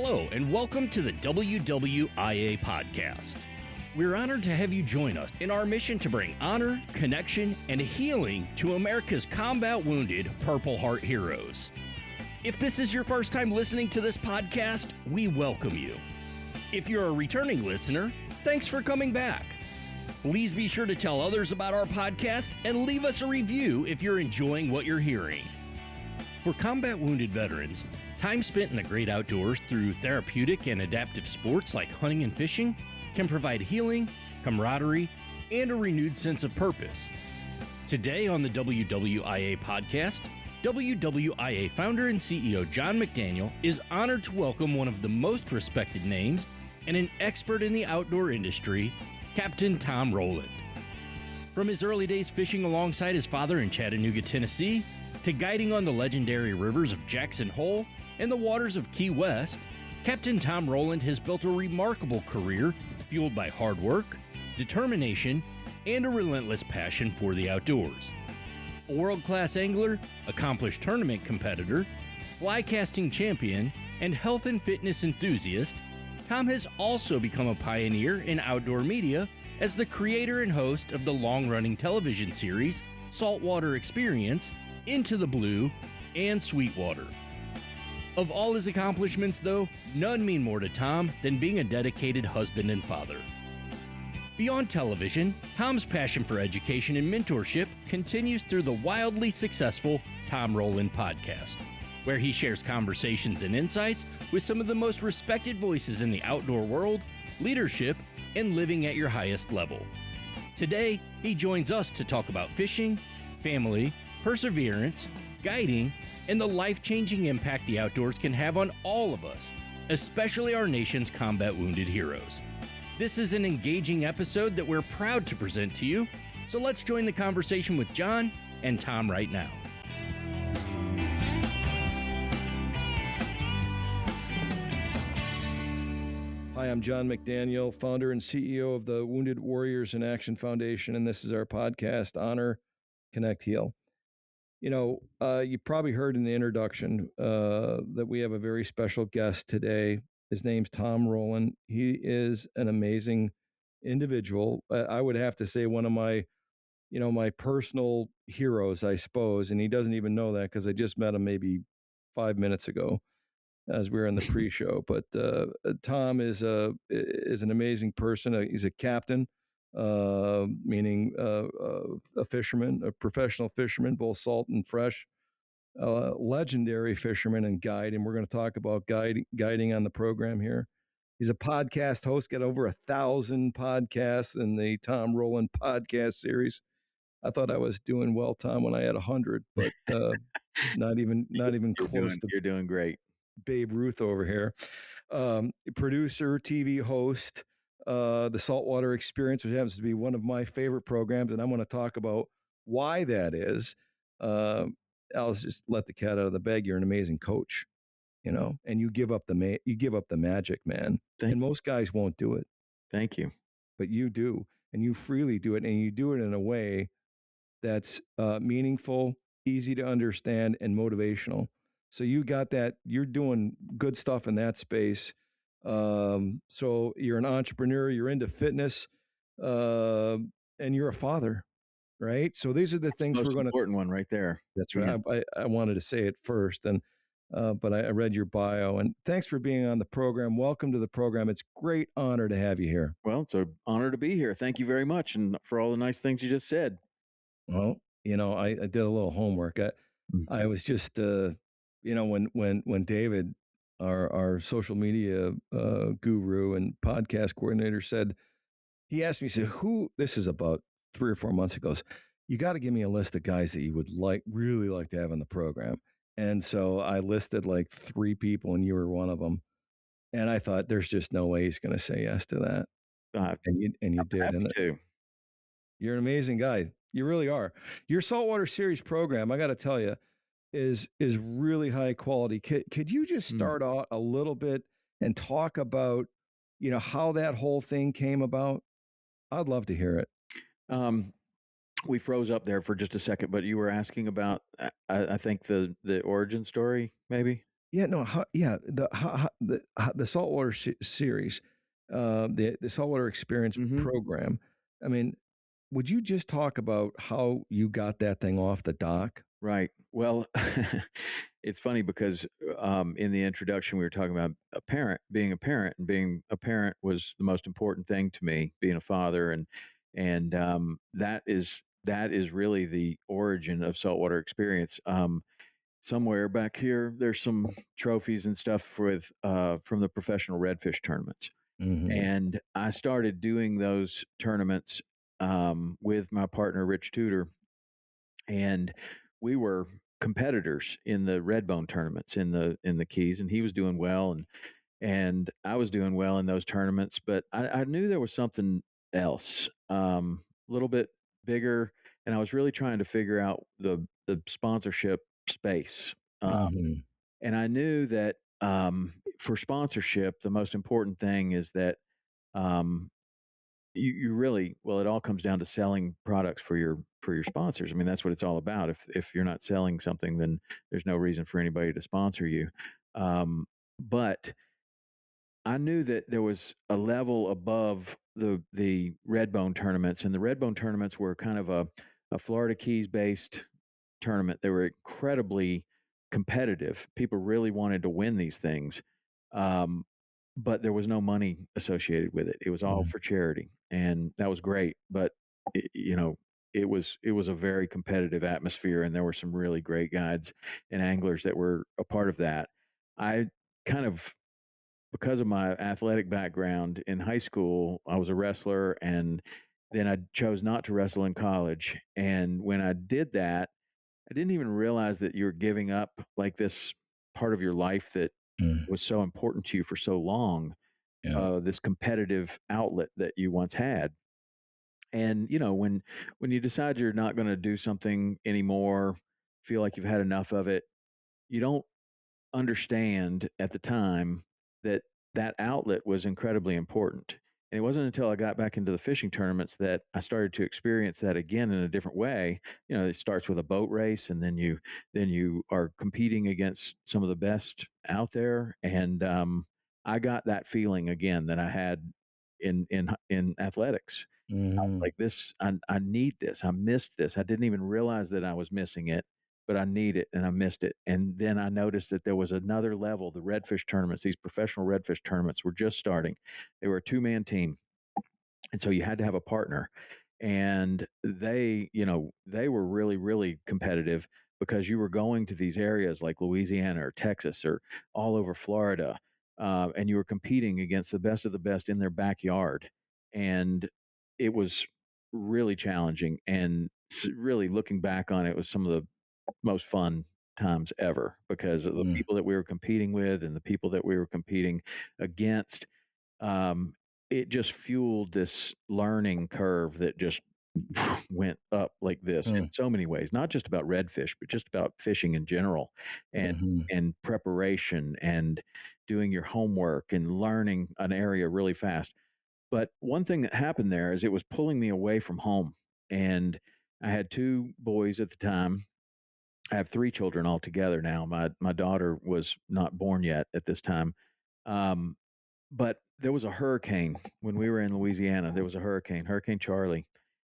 Hello, and welcome to the WWIA Podcast. We're honored to have you join us in our mission to bring honor, connection, and healing to America's combat wounded Purple Heart heroes. If this is your first time listening to this podcast, we welcome you. If you're a returning listener, thanks for coming back. Please be sure to tell others about our podcast and leave us a review if you're enjoying what you're hearing. For combat wounded veterans, time spent in the great outdoors through therapeutic and adaptive sports like hunting and fishing can provide healing, camaraderie, and a renewed sense of purpose. Today on the WWIA Podcast, WWIA founder and CEO John McDaniel is honored to welcome one of the most respected names and an expert in the outdoor industry, Captain Tom Rowland. From his early days fishing alongside his father in Chattanooga, Tennessee, to guiding on the legendary rivers of Jackson Hole and the waters of Key West, Captain Tom Rowland has built a remarkable career fueled by hard work, determination, and a relentless passion for the outdoors. A world-class angler, accomplished tournament competitor, fly casting champion, and health and fitness enthusiast, Tom has also become a pioneer in outdoor media as the creator and host of the long-running television series Saltwater Experience, Into the Blue, and Sweetwater. Of all his accomplishments, though, none mean more to Tom than being a dedicated husband and father. Beyond television, Tom's passion for education and mentorship continues through the wildly successful Tom Rowland Podcast, where he shares conversations and insights with some of the most respected voices in the outdoor world, leadership, and living at your highest level. Today, he joins us to talk about fishing, family, perseverance, guiding, and the life-changing impact the outdoors can have on all of us, especially our nation's combat wounded heroes. This is an engaging episode that we're proud to present to you, so let's join the conversation with John and Tom right now. Hi, I'm John McDaniel, founder and CEO of the Wounded Warriors in Action Foundation, and this is our podcast, Honor, Connect, Heal. You know, you probably heard in the introduction that we have a very special guest today. His name's Tom Rowland. He is an amazing individual. I would have to say one of my, my personal heroes, I suppose, and he doesn't even know that because I just met him maybe 5 minutes ago as we were in the pre-show. But Tom is an amazing person. He's a captain. Meaning a fisherman, a professional fisherman, both salt and fresh, legendary fisherman and guide. And we're going to talk about guiding on the program here. He's a podcast host, got over 1,000 podcasts in the Tom Rowland podcast series. I thought I was doing well, Tom, when I had 100, but not even close to. You're doing great. Babe Ruth over here. Producer, TV host. The Saltwater Experience, which happens to be one of my favorite programs, and I'm going to talk about why that is. I'll just let the cat out of the bag. You're an amazing coach, and you give up the magic, man. And most guys won't do it. Thank you. But you do, and you freely do it, and you do it in a way that's meaningful, easy to understand, and motivational. So you got that. You're doing good stuff in that space. So you're an entrepreneur, you're into fitness, and you're a father, right? So these are the things we're going to. Important one right there. That's right. Yeah. I wanted to say it first, and but I read your bio, and thanks for being on the program. Welcome to the program. It's a great honor to have you here. Well, it's an honor to be here. Thank you very much, and for all the nice things you just said. Well, I did a little homework. I was just, when David, our social media guru and podcast coordinator, he asked me, he said, this is about 3 or 4 months ago, you got to give me a list of guys that you would really like to have on the program. And so I listed like 3 people, and you were one of them. And I thought, there's just no way he's going to say yes to that. And you did. And too. You're an amazing guy. You really are. Your Saltwater Series program, I got to tell you, is really high quality. Could you just start out a little bit and talk about, how that whole thing came about? I'd love to hear it. We froze up there for just a second, but you were asking about, I think the origin story, maybe? Yeah, no, the Saltwater series, the Saltwater Experience Hmm. program. I mean, would you just talk about how you got that thing off the dock? Right. Well, it's funny because in the introduction we were talking about being a parent, and being a parent was the most important thing to me, being a father, and that is really the origin of Saltwater Experience. Somewhere back here, there's some trophies and stuff with from the professional redfish tournaments, Mm-hmm. and I started doing those tournaments with my partner Rich Tudor, and we were competitors in the redbone tournaments in the Keys, and he was doing well, and I was doing well in those tournaments, but I knew there was something else, a little bit bigger, and I was really trying to figure out the sponsorship space, Mm-hmm. and I knew that for sponsorship, the most important thing is that um, you really, well, it all comes down to selling products for your sponsors. I mean, that's what it's all about. If you're not selling something, then there's no reason for anybody to sponsor you. But I knew that there was a level above the Redbone tournaments, and the Redbone tournaments were kind of a Florida Keys based tournament. They were incredibly competitive. People really wanted to win these things, um, but there was no money associated with it. It was all for charity, and that was great. But it, you know, it was a very competitive atmosphere, and there were some really great guides and anglers that were a part of that. I kind of, because of my athletic background in high school, I was a wrestler, and then I chose not to wrestle in college. And when I did that, I didn't even realize that you're giving up like this part of your life that Mm-hmm. was so important to you for so long, Yeah. this competitive outlet that you once had. And when you decide you're not going to do something anymore, feel like you've had enough of it, you don't understand at the time that that outlet was incredibly important. And it wasn't until I got back into the fishing tournaments that I started to experience that again in a different way. It starts with a boat race, and then you are competing against some of the best out there. And I got that feeling again that I had in athletics. I was Mm-hmm. like, this, I need this. I missed this. I didn't even realize that I was missing it, but I need it and I missed it. And then I noticed that there was another level. The redfish tournaments, these professional redfish tournaments were just starting. They were a two-man team. And so you had to have a partner. And they were really, really competitive because you were going to these areas like Louisiana or Texas or all over Florida. And you were competing against the best of the best in their backyard. And it was really challenging. And really looking back on it, was some of the most fun times ever because of the people that we were competing with and the people that we were competing against. um, it just fueled this learning curve that just went up like this in so many ways, not just about redfish, but just about fishing in general, and Mm-hmm. and preparation and doing your homework and learning an area really fast. But one thing that happened there is it was pulling me away from home. And I had two boys at the time. I have three children altogether now. My daughter was not born yet at this time. Um, but there was a hurricane when we were in Louisiana. There was a hurricane, Hurricane Charlie,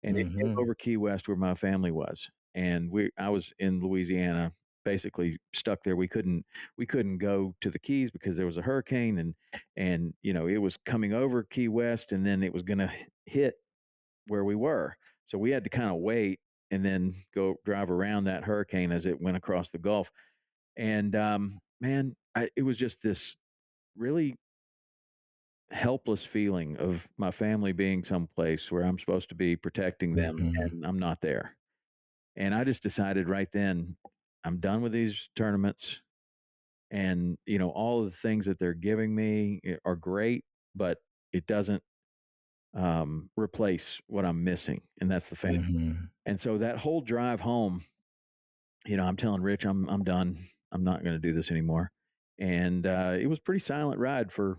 and it came Mm-hmm. over Key West where my family was. And I was in Louisiana, basically stuck there. We couldn't go to the Keys because there was a hurricane, and it was coming over Key West, and then it was going to hit where we were. So we had to kind of wait and then go drive around that hurricane as it went across the Gulf. And man, it was just this really helpless feeling of my family being someplace where I'm supposed to be protecting them Mm-hmm. and I'm not there. And I just decided right then, I'm done with these tournaments. And, all of the things that they're giving me are great, but it doesn't replace what I'm missing. And that's the family. Mm-hmm. And so that whole drive home, I'm telling Rich, I'm done. I'm not going to do this anymore. And it was a pretty silent ride for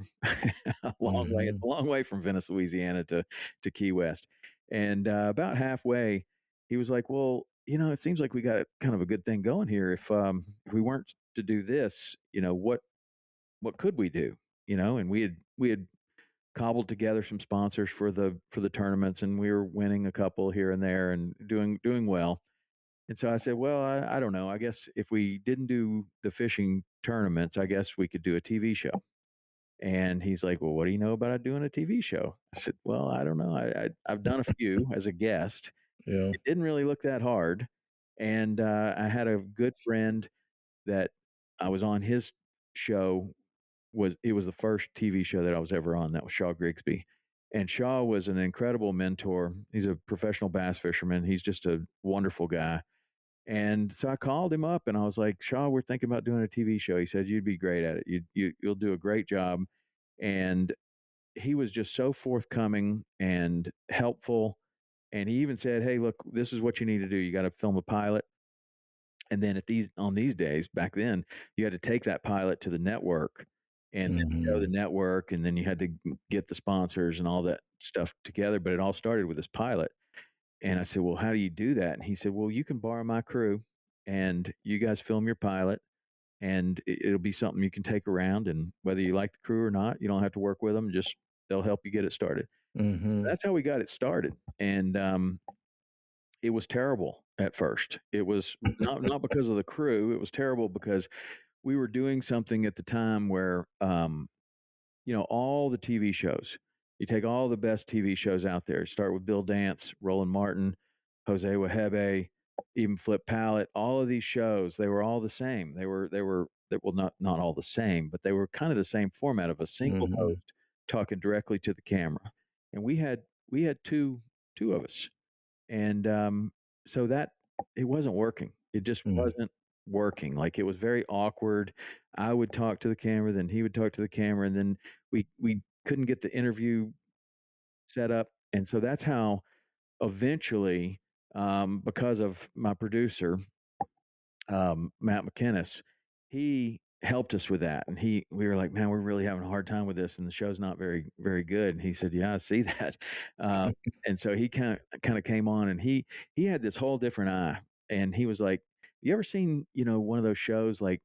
a long way. It's Mm-hmm. a long way from Venice, Louisiana to Key West. And about halfway, he was like, "Well, it seems like we got kind of a good thing going here. If we weren't to do this, what could we do? And we had cobbled together some sponsors for the tournaments, and we were winning a couple here and there and doing well. And so I said, well, I don't know. I guess if we didn't do the fishing tournaments, I guess we could do a TV show. And he's like, well, what do you know about doing a TV show? I said, well, I don't know. I've done a few as a guest. Yeah. It didn't really look that hard. And I had a good friend that I was on his show. It was the first TV show that I was ever on. That was Shaw Grigsby. And Shaw was an incredible mentor. He's a professional bass fisherman. He's just a wonderful guy. And so I called him up and I was like, Shaw, we're thinking about doing a TV show. He said, you'd be great at it. You'll do a great job. And he was just so forthcoming and helpful. And he even said, hey, look, this is what you need to do. You got to film a pilot. And then on these days, back then, you had to take that pilot to the network and then go to the network, and then you had to get the sponsors and all that stuff together. But it all started with this pilot. And I said, well, how do you do that? And he said, well, you can borrow my crew and you guys film your pilot, and it'll be something you can take around. And whether you like the crew or not, you don't have to work with them. Just they'll help you get it started. That's how we got it started. And it was terrible at first. It was not because of the crew. It was terrible because we were doing something at the time where, all the TV shows, you take all the best TV shows out there, start with Bill Dance, Roland Martin, Jose Wahebe, even Flip Pallet, all of these shows, they were all the same. They were well, not all the same, but they were kind of the same format of a single host talking directly to the camera. And we had two of us. And so that it wasn't working. It just wasn't working. Like, it was very awkward. I would talk to the camera, then he would talk to the camera, and then we couldn't get the interview set up. And so that's how eventually, because of my producer, Matt McInnes, he helped us with that. And we were like, man, we're really having a hard time with this, and the show's not very, very good. And he said, yeah, I see that. And so he kind of came on, and he had this whole different eye. And he was like, you ever seen, one of those shows like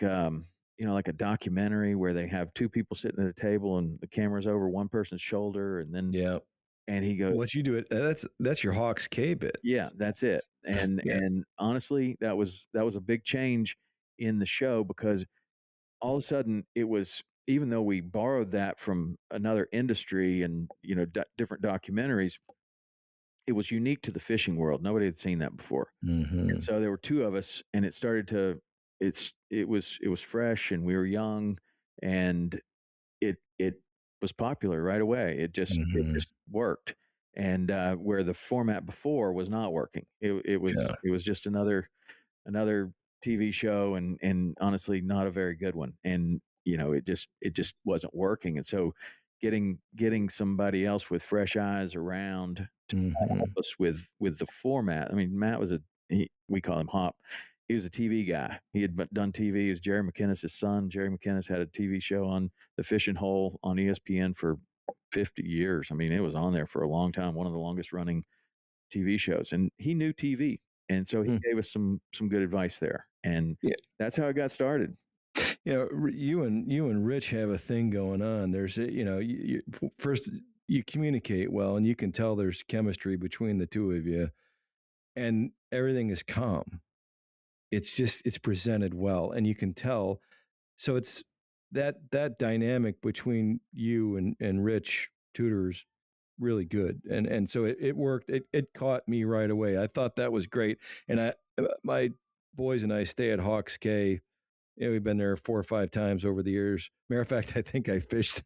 a documentary where they have two people sitting at a table and the camera's over one person's shoulder, and then and he goes, what you do it, that's your Hawks K bit. Yeah, that's it. And honestly, that was a big change in the show, because all of a sudden it was, even though we borrowed that from another industry and different documentaries, it was unique to the fishing world. Nobody had seen that before. And so there were two of us, and it started to it was fresh, and we were young, and it was popular right away. It just worked. And where the format before was not working, it was just another TV show, and honestly not a very good one. And it just wasn't working. And so getting somebody else with fresh eyes around to help us with the format. I mean, Matt was we call him Hop. He was a TV guy. He had done TV. He was Jerry McInnes' son. Jerry McInnes had a TV show on the Fishing Hole on ESPN for 50 years. I mean, it was on there for a long time, one of the longest running TV shows. And he knew TV. And so he gave us some good advice there. And that's how it got started. You and Rich have a thing going on. There's first you communicate well, and you can tell there's chemistry between the two of you, and everything is calm. It's presented well, and you can tell. So it's that dynamic between you and Rich Tudor's really good, and so it worked. It caught me right away. I thought that was great, and my boys and I stay at Hawks K. We've been there 4 or 5 times over the years. Matter of fact, I think I fished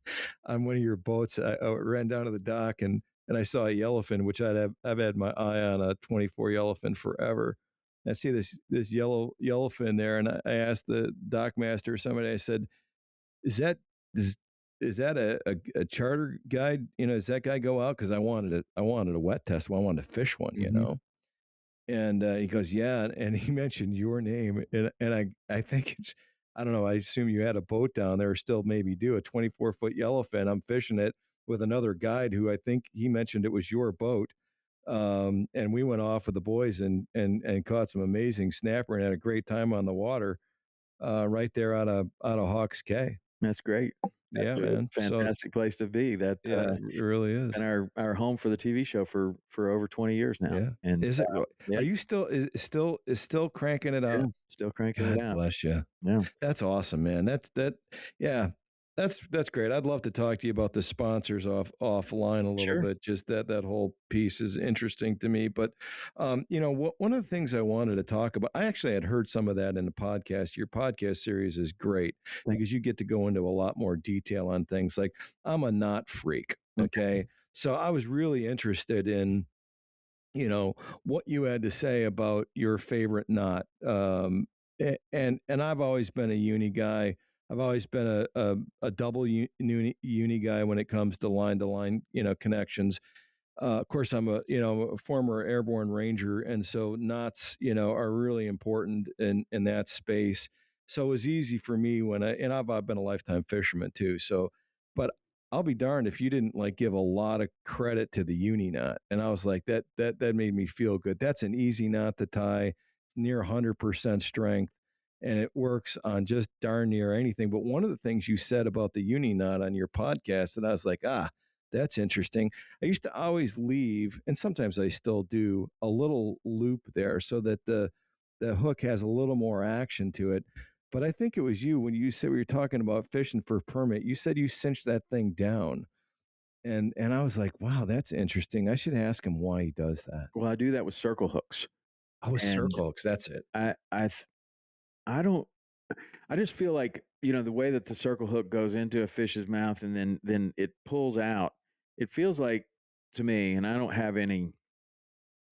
on one of your boats. I ran down to the dock and I saw a yellowfin, which I've had my eye on a 24 yellowfin forever. I see this yellowfin there, and I asked the dock master, somebody, I said, is that a charter guide? Does that guy go out? Because I wanted a wet test. I wanted to fish one, And he goes, yeah. And he mentioned your name. And I think it's, I don't know, I assume you had a boat down there, or still maybe do, a 24-foot yellowfin. I'm fishing it with another guide who I think he mentioned it was your boat. And we went off with the boys and caught some amazing snapper and had a great time on the water, right there out of Hawks Cay. That's great. That's Yeah, a man. fantastic place to be. That Yeah, it really is. been our home for the TV show for over 20 years now. Yeah. And Is it? yeah, Are you still cranking it out? still cranking God it out. bless you. Yeah. That's awesome, man. Yeah, that's great. I'd love to talk to you about the sponsors offline a little Sure. bit. Just that whole piece is interesting to me. But one of the things I wanted to talk about, I actually had heard some of that in the podcast. Your podcast series is great because you get to go into a lot more detail on things. Like, I'm a knot freak. Okay, so I was really interested in what you had to say about your favorite knot. And I've always been a uni guy. I've always been a double uni guy when it comes to line connections. Of course, I'm a former airborne ranger, and so knots are really important in that space. So it was easy for me I've been a lifetime fisherman too. So, but I'll be darned if you didn't like give a lot of credit to the uni knot. And I was like, that made me feel good. That's an easy knot to tie, near 100% strength, and it works on just darn near anything. But one of the things you said about the uni knot on your podcast, and I was like, that's interesting. I used to always leave, and sometimes I still do, a little loop there so that the hook has a little more action to it. But I think it was you when you said we were talking about fishing for permit. You said you cinched that thing down, and I was like, wow, that's interesting. I should ask him why he does that. Well, I do that with circle hooks. Oh, circle hooks. That's it. I don't. I just feel like the way that the circle hook goes into a fish's mouth and then it pulls out. It feels like to me, and I don't have any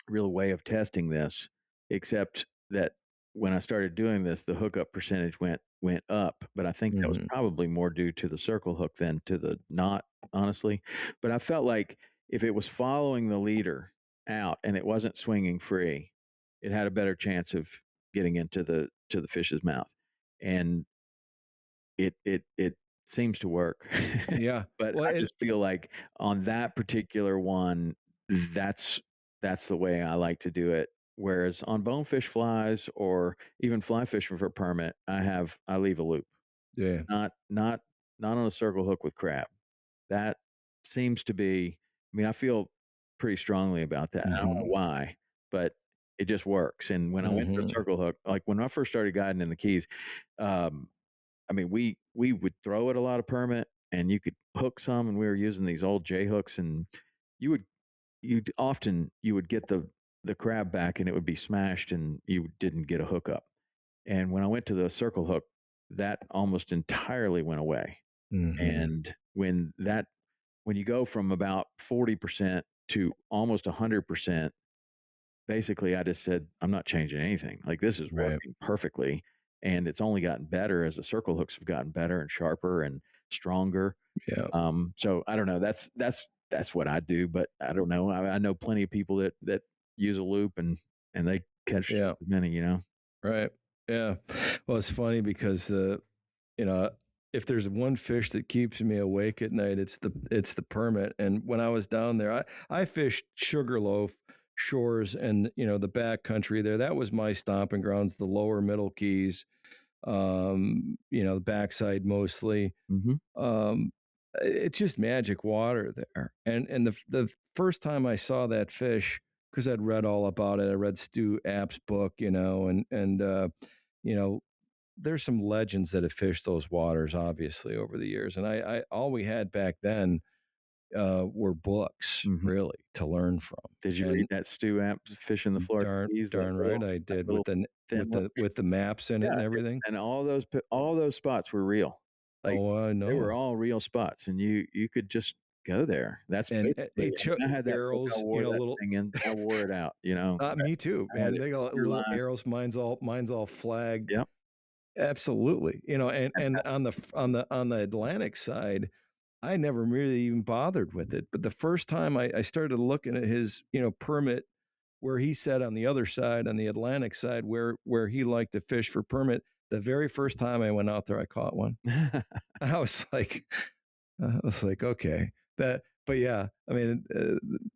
real way of testing this, except that when I started doing this, the hookup percentage went up. But I think that was probably more due to the circle hook than to the knot, honestly. But I felt like if it was following the leader out and it wasn't swinging free, it had a better chance of getting into the fish's mouth, and it seems to work. Yeah. But I just feel like on that particular one, that's the way I like to do it. Whereas on bonefish flies or even fly fishing for permit, I leave a loop. Yeah. Not on a circle hook with crab. That seems to be, I feel pretty strongly about that. I don't know why, but it just works. And when I went to a circle hook, like when I first started guiding in the Keys, we would throw it a lot of permit and you could hook some, and we were using these old J hooks, and you would get the crab back and it would be smashed and you didn't get a hookup. And when I went to the circle hook, that almost entirely went away. And when you go from about 40% to almost 100%, basically I just said, I'm not changing anything. Like, this is working perfectly. And it's only gotten better as the circle hooks have gotten better and sharper and stronger. Yeah. So I don't know. That's what I do, but I don't know. I know plenty of people that use a loop and they catch many, Right. Yeah. Well, it's funny because if there's one fish that keeps me awake at night, it's the permit. And when I was down there, I fished Sugarloaf shores and the back country there. That was my stomping grounds, the lower middle Keys, the backside mostly. It's just magic water there. And the first time I saw that fish, because I'd read all about it, I read Stu App's book, and there's some legends that have fished those waters, obviously, over the years. And I all we had back then were books, really, to learn from. Did you read that Stu App Fishing the Florida Keys? Darn right, I did, with the maps in it and everything. And all those spots were real. Like, I know. They were all real spots, and you could just go there. That's basically. I had that arrows, little thing, and I wore it out. Me too, man. They got little arrows. Mine's all flagged. Yep. Absolutely. And on the Atlantic side, I never really even bothered with it. But the first time I started looking at his, permit, where he said on the other side, on the Atlantic side, where he liked to fish for permit, the very first time I went out there, I caught one. I was like, okay, but yeah, I mean,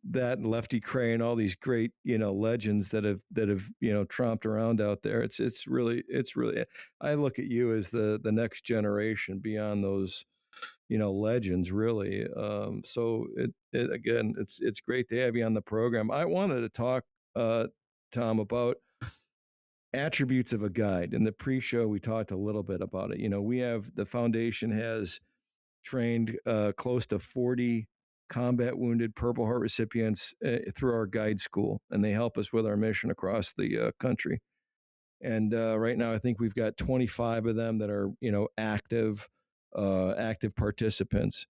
that and Lefty Crane, all these great, legends that have tromped around out there. It's really I look at you as the next generation beyond those, legends, really. So it again, it's great to have you on the program. I wanted to talk, Tom, about attributes of a guide. In the pre-show, we talked a little bit about it. The foundation has trained close to 40 combat wounded Purple Heart recipients through our guide school, and they help us with our mission across the country. And right now, I think we've got 25 of them that are, active participants,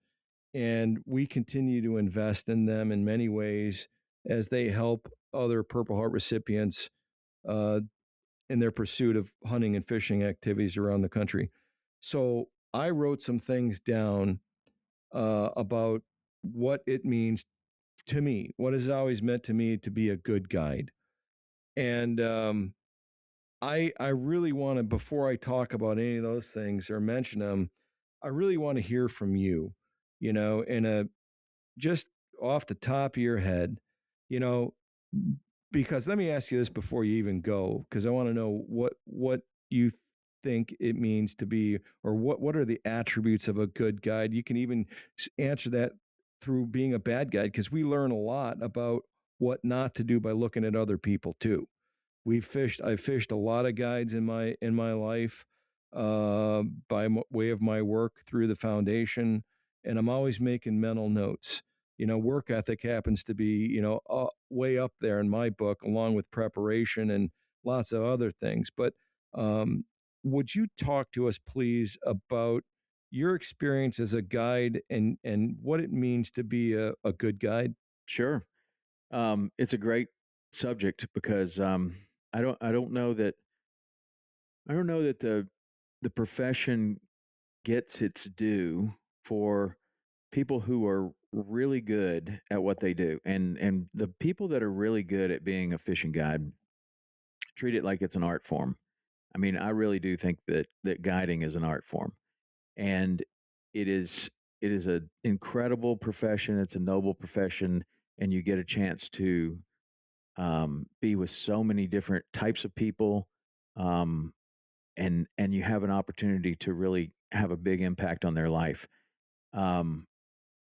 and we continue to invest in them in many ways as they help other Purple Heart recipients uh, in their pursuit of hunting and fishing activities around the country. So I wrote some things down about what it means to me, what has always meant to me to be a good guide. And I really want to, before I talk about any of those things or mention them, I really want to hear from you, in a just off the top of your head, you know, because let me ask you this before you even go, because I want to know what you think it means to be, or what are the attributes of a good guide. You can even answer that through being a bad guide, because we learn a lot about what not to do by looking at other people too. I've fished a lot of guides in my life, by way of my work through the foundation, and I'm always making mental notes. Work ethic happens to be, way up there in my book, along with preparation and lots of other things. But um, would you talk to us, please, about your experience as a guide and what it means to be a good guide? Sure. It's a great subject because I don't know that the profession gets its due for people who are really good at what they do. And the people that are really good at being a fishing guide treat it like it's an art form. I mean, I really do think that guiding is an art form. And it is an incredible profession. It's a noble profession, and you get a chance to be with so many different types of people, um, and you have an opportunity to really have a big impact on their life. Um,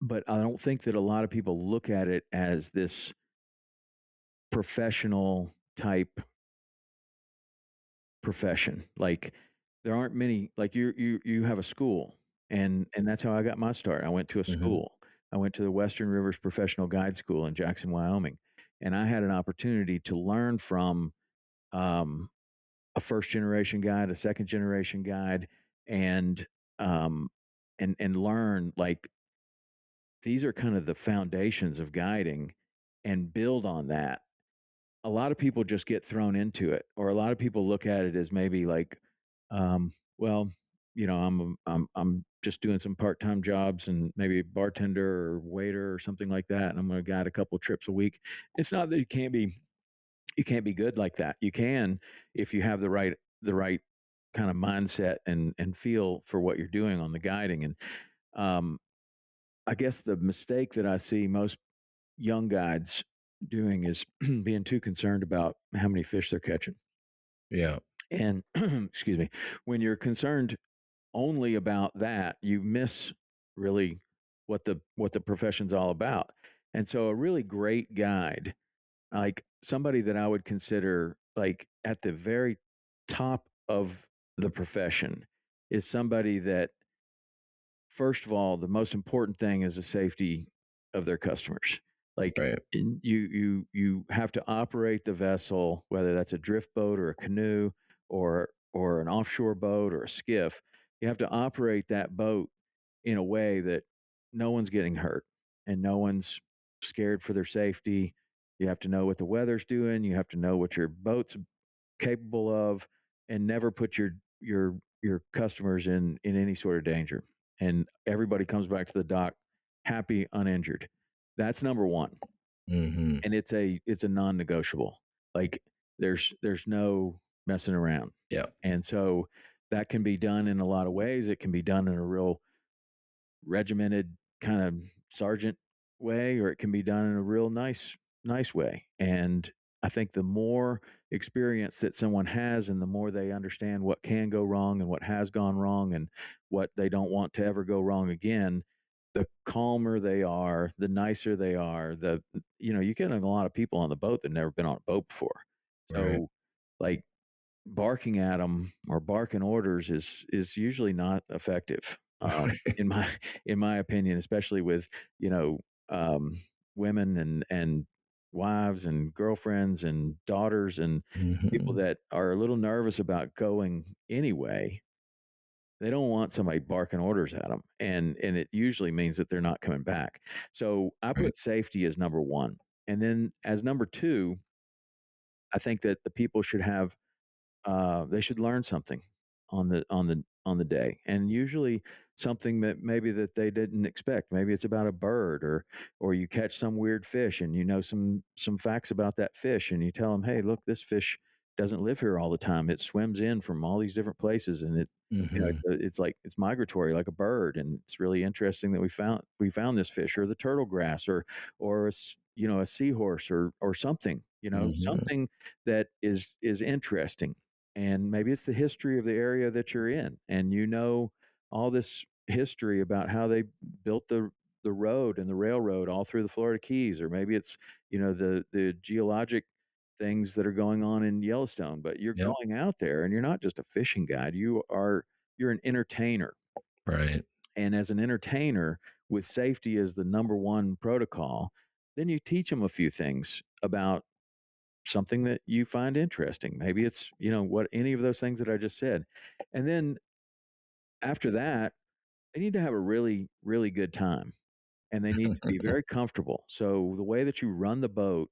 but I don't think that a lot of people look at it as this professional type profession. Like there aren't many. Like you have a school, and that's how I got my start. I went to a Mm-hmm. school. I went to the Western Rivers Professional Guide School in Jackson, Wyoming, and I had an opportunity to learn from um, a first generation guide, a second generation guide, and um, and learn like these are kind of the foundations of guiding, and build on that. A lot of people just get thrown into it, or a lot of people look at it as maybe like, well, I'm just doing some part time jobs and maybe a bartender or waiter or something like that, and I'm going to guide a couple trips a week. It's not that you can't be good like that. You can if you have the right kind of mindset and feel for what you're doing on the guiding. And um, I guess the mistake that I see most young guides doing is being too concerned about how many fish they're catching. Yeah. And excuse me, when you're concerned only about that, you miss really what the profession's all about. And so a really great guide, like somebody that I would consider like at the very top of the profession, is somebody that, first of all, the most important thing is the safety of their customers. Like Right. you have to operate the vessel, whether that's a drift boat or a canoe or an offshore boat or a skiff. You have to operate that boat in a way that no one's getting hurt and no one's scared for their safety. You have to know what the weather's doing. You have to know what your boat's capable of, and never put your customers in any sort of danger. And everybody comes back to the dock happy, uninjured. That's number one. Mm-hmm. And it's a non-negotiable. Like there's no messing around. Yeah. And so that can be done in a lot of ways. It can be done in a real regimented kind of sergeant way, or it can be done in a real nice way. And I think the more experience that someone has, and the more they understand what can go wrong and what has gone wrong and what they don't want to ever go wrong again, the calmer they are, the nicer they are. You get a lot of people on the boat that never been on a boat before. Right. So, like, barking at them or barking orders is usually not effective, in my opinion, especially with you know um, women and wives and girlfriends and daughters and people Mhm. that are a little nervous about going anyway. They don't want somebody barking orders at them, and it usually means that they're not coming back. So I Right. put safety as number one, and then as number two, I think that the people should have they should learn something on the day, and usually something that maybe that they didn't expect. Maybe it's about a bird, or you catch some weird fish, and you know some facts about that fish, and you tell them, hey, look, this fish doesn't live here all the time. It swims in from all these different places, and Mhm. it's like it's migratory like a bird, and it's really interesting that we found this fish, or the turtle grass, or a seahorse, or something, Mhm. something that is interesting. And maybe it's the history of the area that you're in, and all this history about how they built the road and the railroad all through the Florida Keys, or maybe it's the geologic things that are going on in Yellowstone. But you're Yep. going out there, and you're not just a fishing guide. You're an entertainer, Right. and as an entertainer, with safety as the number one protocol, then you teach them a few things about something that you find interesting. Maybe it's, what any of those things that I just said. And then after that, they need to have a really, really good time, and they need to be very comfortable. So the way that you run the boat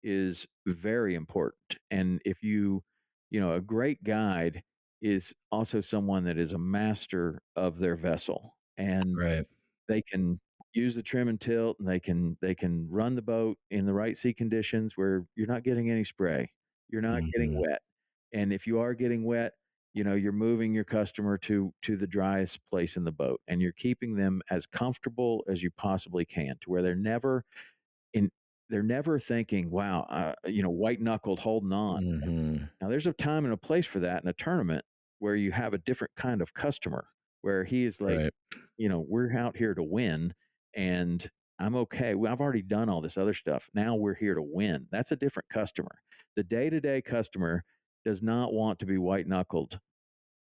is very important. And if a great guide is also someone that is a master of their vessel, and Right. they can use the trim and tilt, and they can run the boat in the right sea conditions where you're not getting any spray, you're not getting Mhm. wet. And if you are getting wet, you're moving your customer to the driest place in the boat, and you're keeping them as comfortable as you possibly can, to where in they're never thinking, wow, white knuckled holding on. Mhm. Now, there's a time and a place for that in a tournament, where you have a different kind of customer, where he is like, Right. we're out here to win, and I'm okay. Well, I've already done all this other stuff. Now we're here to win. That's a different customer. The day to day customer does not want to be white knuckled,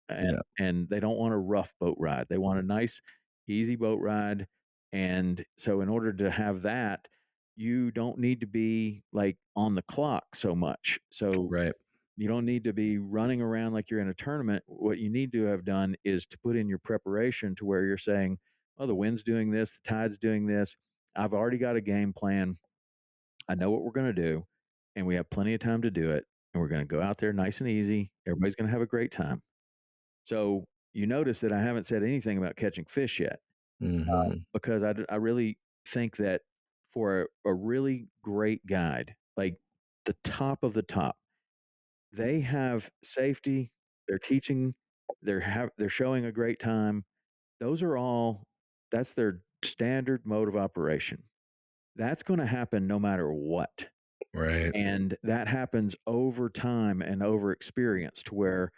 and Yeah. they don't want a rough boat ride. They want a nice, easy boat ride. And so, in order to have that, you don't need to be like on the clock so much. So Right. you don't need to be running around like you're in a tournament. What you need to have done is to put in your preparation, to where you're saying, oh, the wind's doing this, the tide's doing this. I've already got a game plan. I know what we're going to do, and we have plenty of time to do it. And we're going to go out there nice and easy. Everybody's going to have a great time. So you notice that I haven't said anything about catching fish yet, Mhm. because I really think that for a really great guide, like the top of the top, they have safety, they're teaching, they're showing a great time. Those are all That's their standard mode of operation. That's going to happen no matter what. Right. And that happens over time and over experience, to where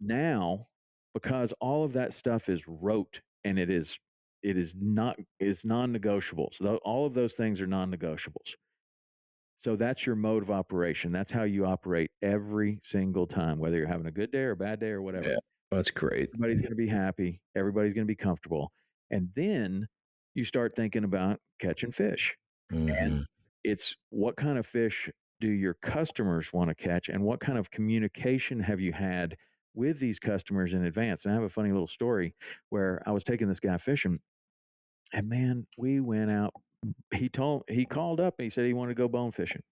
now, because all of that stuff is rote, and is non-negotiable. So all of those things are non-negotiables. So that's your mode of operation. That's how you operate every single time, whether you're having a good day or a bad day or whatever. Yeah. That's great. Everybody's going to be happy. Everybody's going to be comfortable. And then you start thinking about catching fish. And Mhm. it's, what kind of fish do your customers want to catch? And what kind of communication have you had with these customers in advance? And I have a funny little story, where I was taking this guy fishing, and man, we went out. He called up, and he said he wanted to go bone fishing.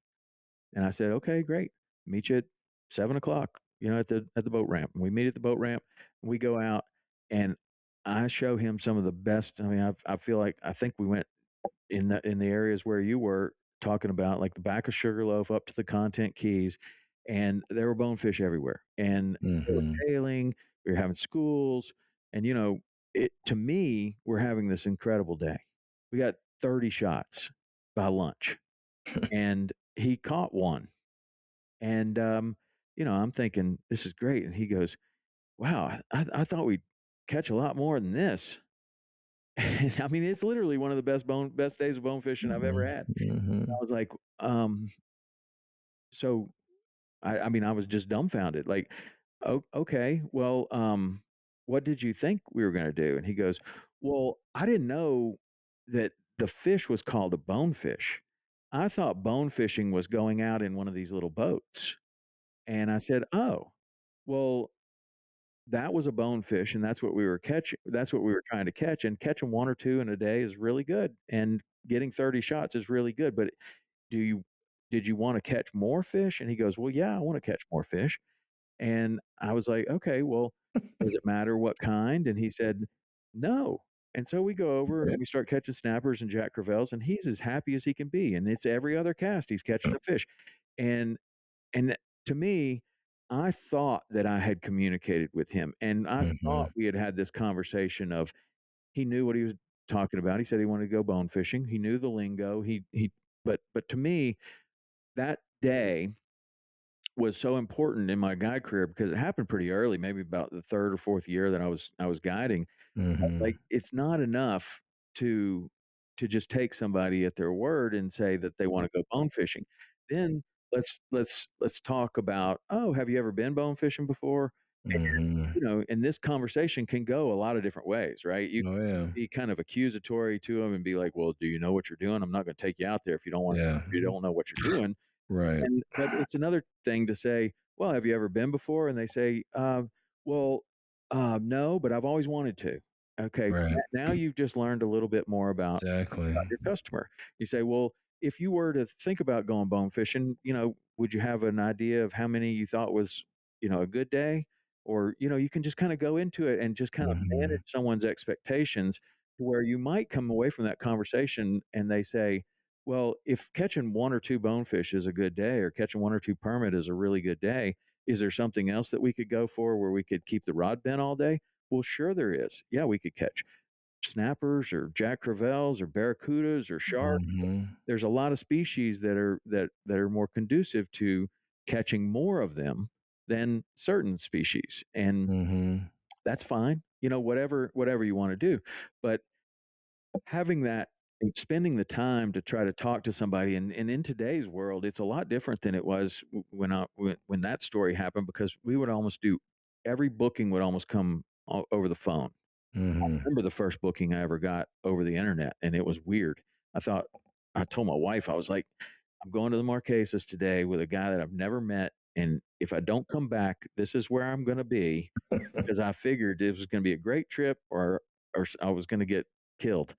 And I said, okay, great. Meet you at 7 o'clock, at the boat ramp. And we meet at the boat ramp, and we go out, and I show him some of the best. I mean, I feel like, I think we went in the areas where you were talking about, like the back of Sugarloaf up to the Content Keys, and there were bonefish everywhere, and they were Mhm. tailing. We were having schools, and it to me, we're having this incredible day. We got 30 shots by lunch. And he caught one. And, I'm thinking, this is great. And he goes, wow, I thought we'd catch a lot more than this. And I mean, it's literally one of the best days of bone fishing I've ever had. Mm-hmm. I was like, so I mean, I was just dumbfounded. Like, oh, okay, well, what did you think we were going to do? And he goes, well, I didn't know that the fish was called a bonefish. I thought bone fishing was going out in one of these little boats. And I said, oh, well, that was a bonefish, and that's what we were catching. That's what we were trying to catch. And catching one or two in a day is really good. And getting 30 shots is really good. But do you did you want to catch more fish? And he goes, well, yeah, I want to catch more fish. And I was like, okay, well, does it matter what kind? And he said, no. And so we go over and we start catching snappers and jack crevalles, and he's as happy as he can be. And it's every other cast he's catching a fish. And and to me, I thought that I had communicated with him, and I Mm-hmm. thought we had had this conversation of he knew what he was talking about. He said he wanted to go bone fishing. He knew the lingo. But to me, that day was so important in my guide career because it happened pretty early, maybe about the third or fourth year that I was guiding. Mm-hmm. Like it's not enough to just take somebody at their word and say that they want to go bone fishing. Then let's talk about, oh, have you ever been bone fishing before? Mm-hmm. And this conversation can go a lot of different ways, right? You Oh yeah. be kind of accusatory to them and be like, well, do you know what you're doing? I'm not going to take you out there if Yeah. you don't know what you're doing. Right. But it's another thing to say, "Well, have you ever been before?" And they say, "Well, no, but I've always wanted to." Okay, Right. now you've just learned a little bit more Exactly. about your customer. You say, "Well, if you were to think about going bone fishing, would you have an idea of how many you thought was, a good day?" Or, you can just kind of go into it and just kind of Mm-hmm. manage someone's expectations to where you might come away from that conversation and they say, well, if catching one or two bonefish is a good day or catching one or two permit is a really good day, is there something else that we could go for where we could keep the rod bent all day? Well, sure there is. Yeah, we could catch snappers or jack crevalles or barracudas or sharks. Mm-hmm. There's a lot of species that are more conducive to catching more of them than certain species. And Mm-hmm. that's fine. Whatever you want to do. But having that and spending the time to try to talk to somebody and in today's world, it's a lot different than it was when that story happened because we would almost do every booking would almost come over the phone. I Mm-hmm. remember the first booking I ever got over the internet, and it was weird. I told my wife, I was like, I'm going to the Marquesas today with a guy that I've never met, and if I don't come back, this is where I'm going to be because I figured it was going to be a great trip or I was going to get killed.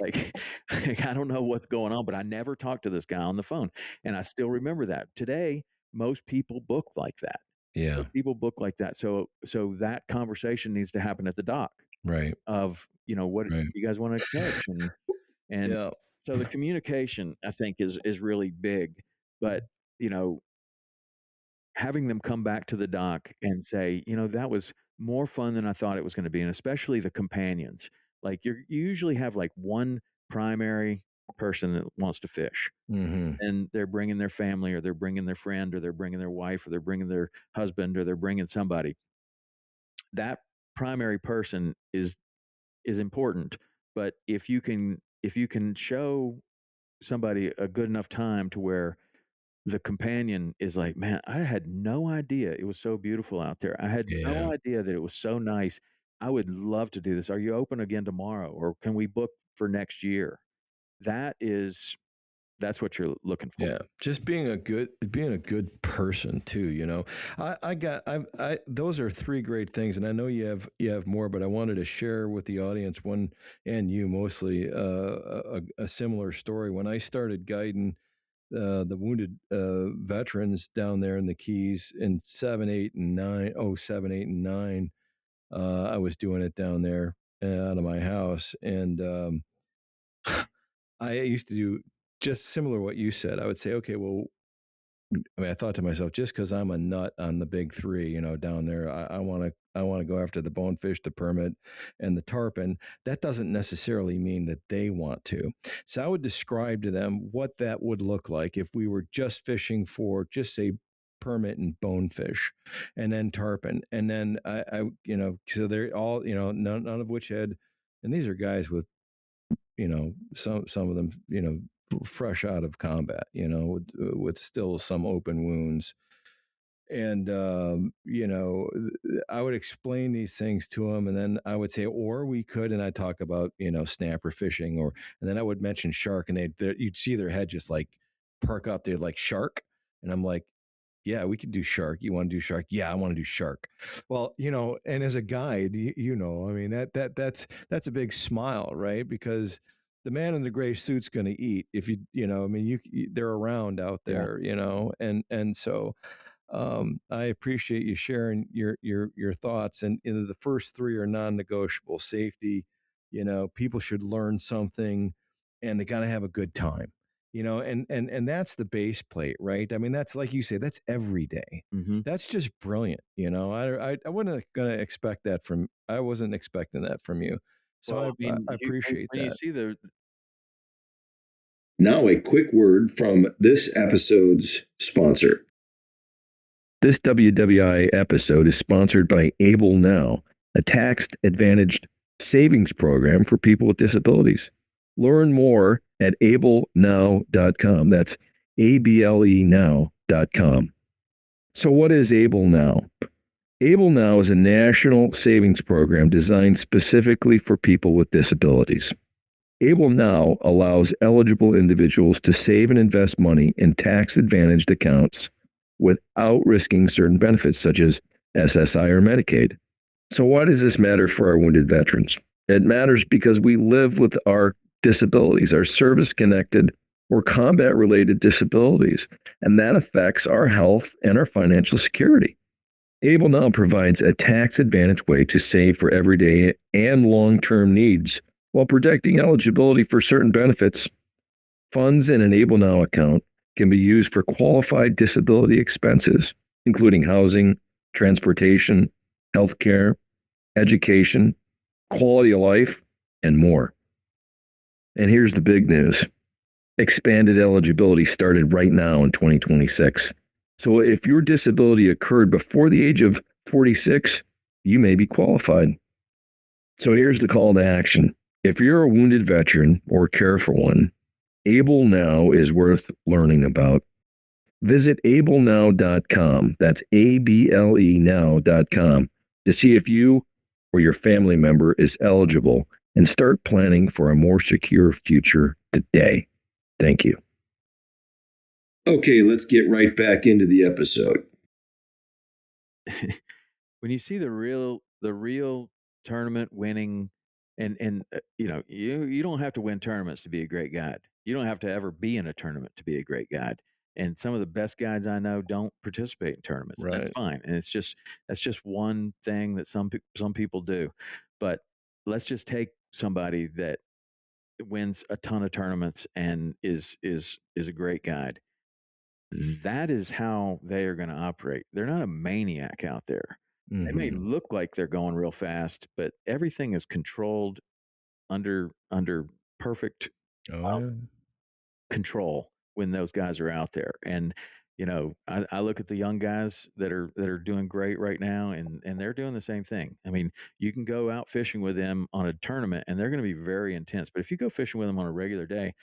Like, like I don't know what's going on, but I never talked to this guy on the phone, and I still remember that. Today, most people book like that. Yeah. Most people book like that. So that conversation needs to happen at the dock Right. of what Right. you guys want to catch and Yeah. so the communication I think is really big, but you know having them come back to the dock and say, that was more fun than I thought it was going to be, and especially the companions. Like you usually have like one primary person that wants to fish, Mm-hmm. and they're bringing their family, or they're bringing their friend, or they're bringing their wife, or they're bringing their husband, or they're bringing somebody. That primary person is important, but if you can show somebody a good enough time to where the companion is like, "Man, I had no idea it was so beautiful out there. I had Yeah. no idea that it was so nice. I would love to do this. Are you open again tomorrow, or can we book for next year?" That's what you're looking for. Yeah, just being a good person too. I those are three great things, and I know you have more, but I wanted to share with the audience one and you mostly a similar story. When I started guiding the wounded veterans down there in the Keys in 7, 8, and 9, I was doing it down there out of my house, and I used to do just similar to what you said. I would say, okay, well, I mean, I thought to myself, just because I'm a nut on the big three, down there, I want to go after the bonefish, the permit, and the tarpon. That doesn't necessarily mean that they want to. So I would describe to them what that would look like if we were just fishing for, just say, permit and bonefish, and then tarpon, and then so they're all, none of which had, and these are guys with, some of them, fresh out of combat, with still some open wounds. And, I would explain these things to them. And then I would say, or we could, and I talk about, snapper fishing, and then I would mention shark, and you'd see their head just like perk up. They're like, shark. And I'm like, yeah, we could do shark. You want to do shark? Yeah, I want to do shark. Well, and as a guide, I mean, that's a big smile, right? Because the man in the gray suit's going to eat if I mean, they're around out Yeah. there, and so I appreciate you sharing your thoughts. And the first three are non-negotiable: safety. People should learn something, and they got to have a good time. And that's the base plate, right? I mean, that's like you say, that's every day. Mm-hmm. That's just brilliant. I wasn't gonna expect that from. I wasn't expecting that from you. So Well, I mean, I appreciate when you that. see the Now, a quick word from this episode's sponsor. This WWIA episode is sponsored by Able Now, a tax-advantaged savings program for people with disabilities. Learn more at ablenow.com. That's ABLE now.com. So what is Able Now? Able Now is a national savings program designed specifically for people with disabilities. Able Now allows eligible individuals to save and invest money in tax-advantaged accounts without risking certain benefits such as SSI or Medicaid. So why does this matter for our wounded veterans? It matters because we live with our disabilities, our service-connected or combat-related disabilities, and that affects our health and our financial security. Able Now provides a tax-advantaged way to save for everyday and long-term needs while protecting eligibility for certain benefits. Funds in an Able Now account can be used for qualified disability expenses, including housing, transportation, healthcare, education, quality of life, and more. And here's the big news. Expanded eligibility started right now in 2026. So if your disability occurred before the age of 46, you may be qualified. So here's the call to action. If you're a wounded veteran or care for one, Able Now is worth learning about. Visit ablenow.com. That's ABLE now.com to see if you or your family member is eligible and start planning for a more secure future today. Thank you. Okay, let's get right back into the episode. when you see the real tournament winning, and you don't have to win tournaments to be a great guide. You don't have to ever be in a tournament to be a great guide. And some of the best guides I know don't participate in tournaments. Right. That's fine, and that's just one thing that some people do. But let's just take somebody that wins a ton of tournaments and is a great guide. That is how they are going to operate. They're not a maniac out there. They may look like they're going real fast, but everything is controlled under perfect control when those guys are out there. And I look at the young guys that are doing great right now, and they're doing the same thing. I mean, you can go out fishing with them on a tournament, and they're going to be very intense. But if you go fishing with them on a regular day,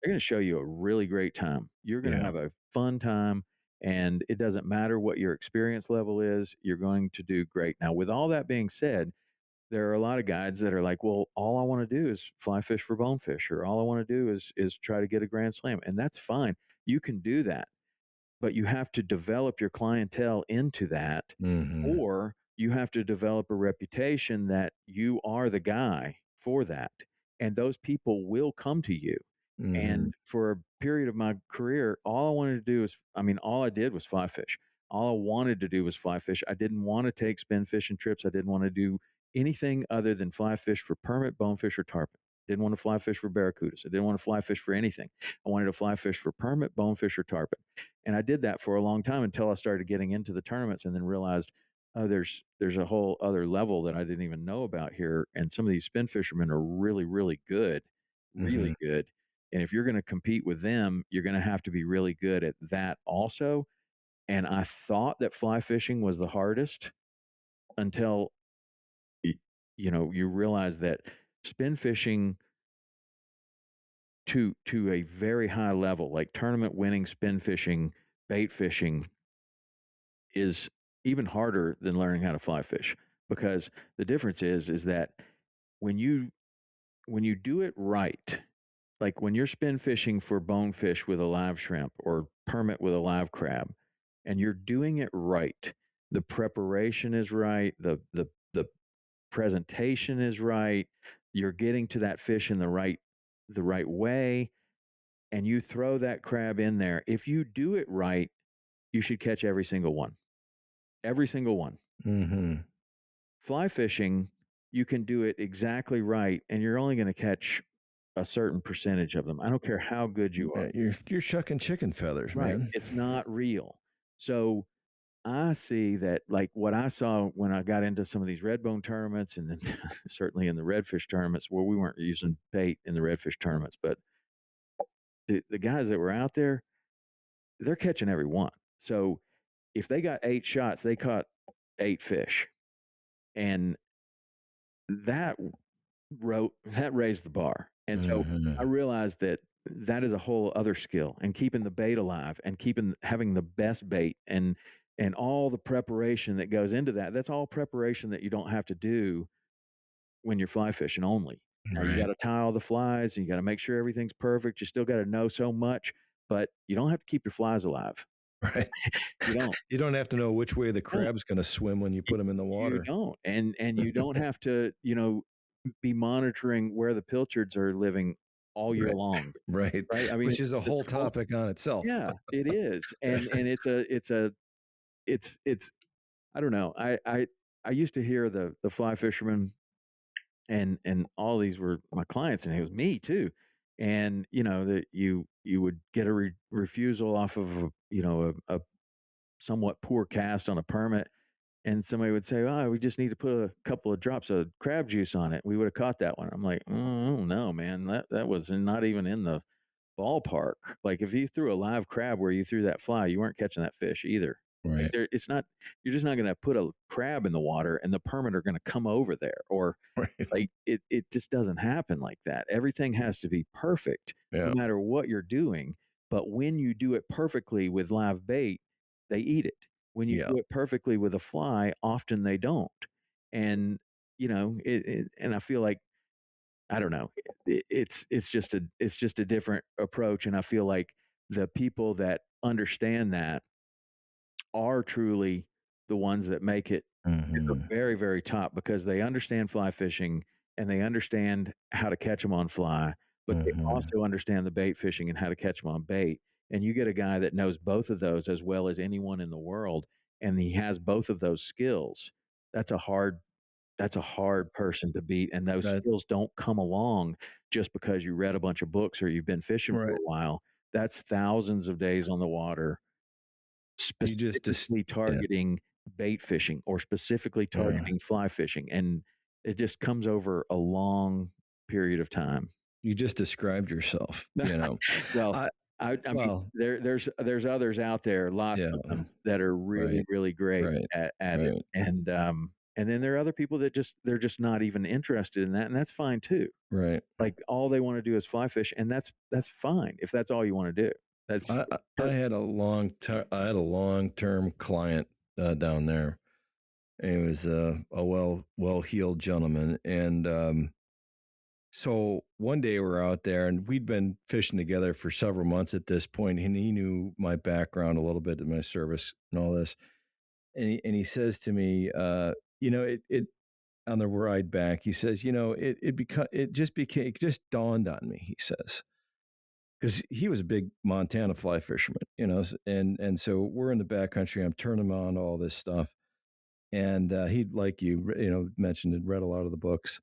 they're going to show you a really great time. You're going to have a fun time, and it doesn't matter what your experience level is. You're going to do great. Now, with all that being said, there are a lot of guides that are like, well, all I want to do is fly fish for bonefish, or all I want to do is try to get a grand slam. And that's fine. You can do that, but you have to develop your clientele into that, or you have to develop a reputation that you are the guy for that. And those people will come to you. And for a period of my career, all I wanted to do all I did was fly fish. All I wanted to do was fly fish. I didn't want to take spin fishing trips. I didn't want to do anything other than fly fish for permit, bonefish, or tarpon. Didn't want to fly fish for barracudas. I didn't want to fly fish for anything. I wanted to fly fish for permit, bonefish, or tarpon. And I did that for a long time until I started getting into the tournaments, and then realized, oh, there's a whole other level that I didn't even know about here. And some of these spin fishermen are really, really good, really good. And if you're going to compete with them, you're going to have to be really good at that also. And I thought that fly fishing was the hardest until, you realize that spin fishing to a very high level, like tournament winning spin fishing, bait fishing, is even harder than learning how to fly fish, because the difference is that when you do it right, like when you're spin fishing for bonefish with a live shrimp or permit with a live crab, and you're doing it right, the preparation is right, the presentation is right, you're getting to that fish in the right way, and you throw that crab in there. If you do it right, you should catch every single one. Every single one. Fly fishing, you can do it exactly right, and you're only going to catch a certain percentage of them. I don't care how good you are. You're shucking chicken feathers, right. man. It's not real. So I see that, like what I saw when I got into some of these redbone tournaments, and then certainly in the redfish tournaments, where we weren't using bait in the redfish tournaments, but the guys that were out there, they're catching every one. So if they got 8 shots, they caught 8 fish. And that raised the bar. And so I realized that is a whole other skill, and keeping the bait alive, and having the best bait, and all the preparation that goes into that. That's all preparation that you don't have to do when you're fly fishing only. Now, you got to tie all the flies, and you got to make sure everything's perfect. You still got to know so much, but you don't have to keep your flies alive. Right. You don't have to know which way the crab's going to swim when you put them in the water. You don't. And you don't have to, be monitoring where the pilchards are living all year long. Right. I mean, which is a whole topic on itself. Yeah, it is. And it's I don't know. I used to hear the fly fishermen, and all these were my clients, and it was me too. And that you would get a refusal off of a somewhat poor cast on a permit, and somebody would say, "Oh, we just need to put a couple of drops of crab juice on it. We would have caught that one." I'm like, "Oh no, man, that was not even in the ballpark." Like, if you threw a live crab where you threw that fly, you weren't catching that fish either. Right. Like, it's not. You're just not going to put a crab in the water and the permit are going to come over there, or like it just doesn't happen like that. Everything has to be perfect, no matter what you're doing. But when you do it perfectly with live bait, they eat it. When you do it perfectly with a fly, often they don't. And and I feel like, I don't know, it's just a different approach. And I feel like the people that understand that are truly the ones that make it at the very, very top, because they understand fly fishing and they understand how to catch them on fly, but they also understand the bait fishing and how to catch them on bait. And you get a guy that knows both of those as well as anyone in the world, and he has both of those skills. That's a hard person to beat. And those skills don't come along just because you read a bunch of books or you've been fishing for a while. That's thousands of days on the water, specifically targeting bait fishing, or specifically targeting fly fishing. And it just comes over a long period of time. You just described yourself, Well, I mean, there's others out there, lots of them, that are really, really great at it. And then there are other people that they're just not even interested in that. And that's fine too. Right. Like, all they want to do is fly fish, and that's fine if that's all you want to do. I had a long-term client down there. He was a well-heeled gentleman, and so one day we're out there, and we'd been fishing together for several months at this point, and he knew my background a little bit, my service and all this, and he says to me, it on the ride back, he says, it just dawned on me, he says. Because he was a big Montana fly fisherman, and so we're in the backcountry. I'm turning him on to all this stuff, and he, like you, mentioned and read a lot of the books,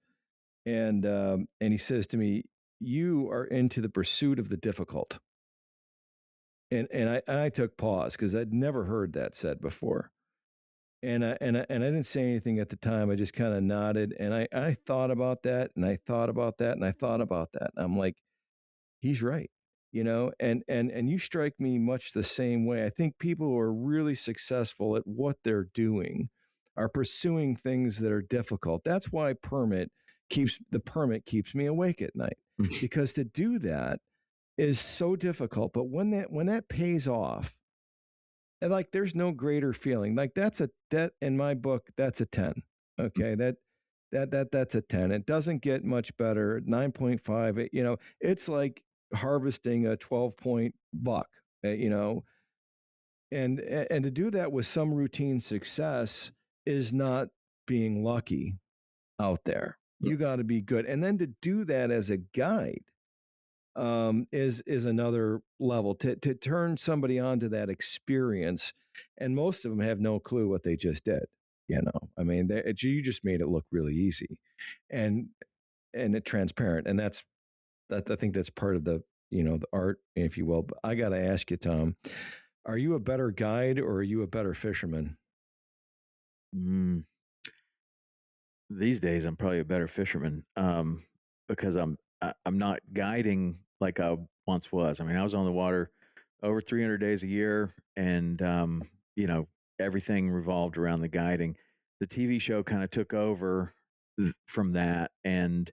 and he says to me, "You are into the pursuit of the difficult," and I took pause because I'd never heard that said before. And I didn't say anything at the time. I just kind of nodded, and I thought about that, and I thought about that, and I thought about that. And I'm like, he's right, and you strike me much the same way. I think people who are really successful at what they're doing are pursuing things that are difficult. That's why the permit keeps me awake at night, because to do that is so difficult. But when that pays off, and like there's no greater feeling. Like that in my book, that's a 10. Okay. That's a 10. It doesn't get much better. 9.5, it's like harvesting a 12-point buck, and to do that with some routine success is not being lucky out there. You got to be good. And then to do that as a guide, is another level to turn somebody onto that experience, and most of them have no clue what they just did. I mean, you just made it look really easy, and it transparent, and that I think that's part of the the art, if you will. But I got to ask you, Tom, are you a better guide or are you a better fisherman? These days, I'm probably a better fisherman, because I'm not guiding like I once was. I mean, I was on the water over 300 days a year, and everything revolved around the guiding. The TV show kind of took over from that, and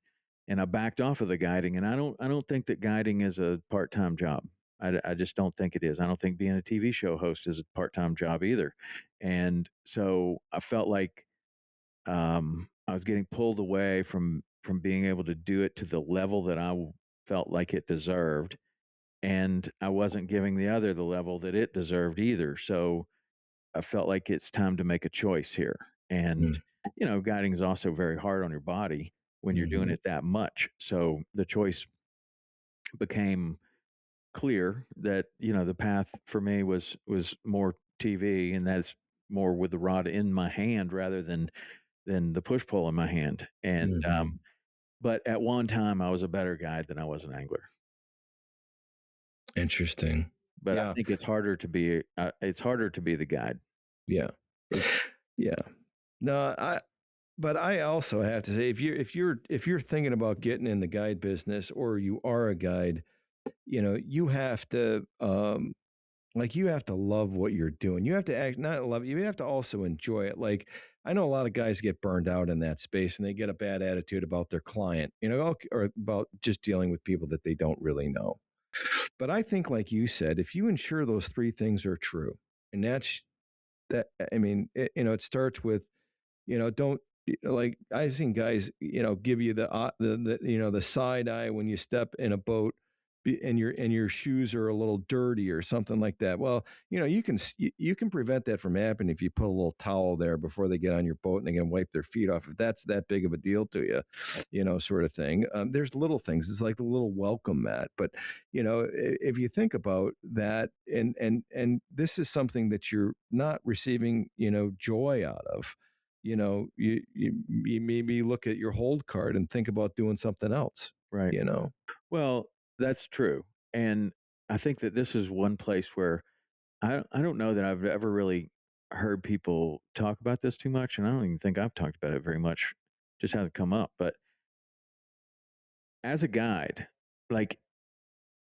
I backed off of the guiding. And I don't think that guiding is a part-time job. I just don't think it is. I don't think being a TV show host is a part-time job either. And so I felt like I was getting pulled away from being able to do it to the level that I felt like it deserved, and I wasn't giving the other the level that it deserved either. So I felt like it's time to make a choice here. And guiding is also very hard on your body when you're doing it that much. So the choice became clear that the path for me was more TV, and that's more with the rod in my hand rather than the push pull in my hand. And but at one time I was a better guide than I was an angler. Interesting. But I think it's harder to be the guide. Yeah. Yeah. No, but I also have to say, if you're thinking about getting in the guide business, or you are a guide, you have to you have to love what you're doing. You have to not love it, you have to also enjoy it. Like, I know a lot of guys get burned out in that space, and they get a bad attitude about their client, or about just dealing with people that they don't really know. But I think, like you said, if you ensure those three things are true, and I mean, it starts with, don't, like, I've seen guys, give you the side eye when you step in a boat, and your shoes are a little dirty or something like that. Well, you can prevent that from happening if you put a little towel there before they get on your boat and they can wipe their feet off, if that's that big of a deal to you, sort of thing. There's little things. It's like the little welcome mat. But if you think about that, and this is something that you're not receiving joy out of, you maybe look at your hold card and think about doing something else. Right. Well, that's true. And I think that this is one place where I don't know that I've ever really heard people talk about this too much. And I don't even think I've talked about it very much. It just hasn't come up. But as a guide, like,